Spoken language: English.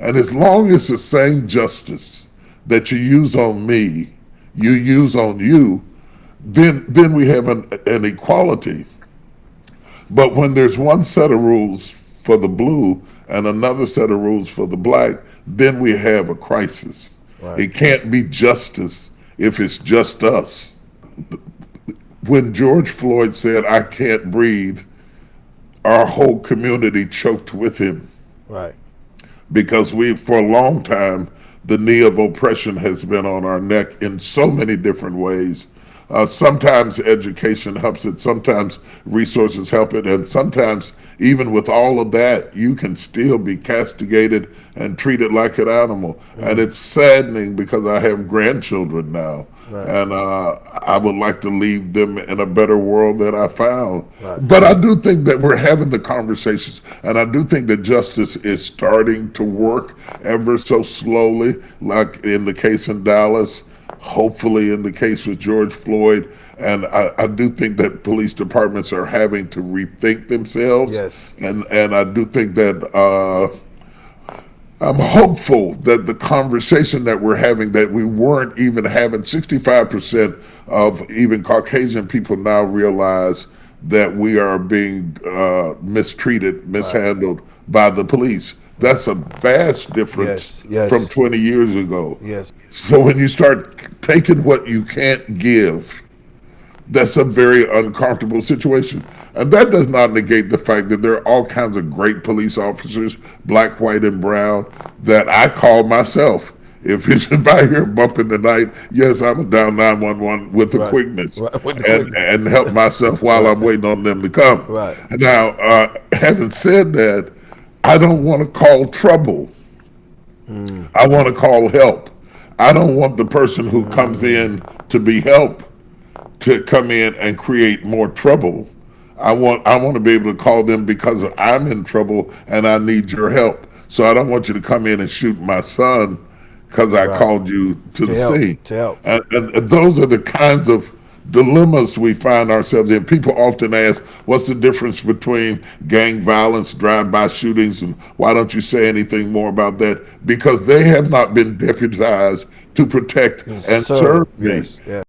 And as long as the same justice that you use on me, you use on you, then we have an equality. But when there's one set of rules for the blue and another set of rules for the black, then we have a crisis. Right. It can't be justice if it's just us. When George Floyd said, "I can't breathe," our whole community choked with him Right. because for a long time, the knee of oppression has been on our neck in so many different ways. Sometimes education helps it, sometimes resources help it, and sometimes, even with all of that, you can still be castigated and treated like an animal. And it's saddening because I have grandchildren now. Right. And I would like to leave them in a better world that I found. Right. But I do think that we're having the conversations, and I do think that justice is starting to work ever so slowly, like in the case in Dallas, hopefully in the case with George Floyd. And I do think that police departments are having to rethink themselves. Yes. And I do think that I'm hopeful that the conversation that we're having, that we weren't even having, 65% of even Caucasian people now realize that we are being mistreated, mishandled by the police. That's a vast difference Yes. Yes. from 20 years ago. Yes. So when you start taking what you can't give, that's a very uncomfortable situation. And that does not negate the fact that there are all kinds of great police officers, black, white, and brown, that I call myself. If I hear a bump in the night, yes, I'm a down 911 with the Right. quickness, Right. With the quickness. and help myself while I'm waiting on them to come. Right. Now, having said that, I don't want to call trouble. I want to call help. I don't want the person who comes in to be help to come in and create more trouble. I want to be able to call them because I'm in trouble and I need your help. So I don't want you to come in and shoot my son because I Right. called you to the help. scene. To help. And those are the kinds of dilemmas we find ourselves in. People often ask, what's the difference between gang violence, drive-by shootings, and why don't you say anything more about that? Because they have not been deputized to protect and Sir. serve me. Yes. Yes.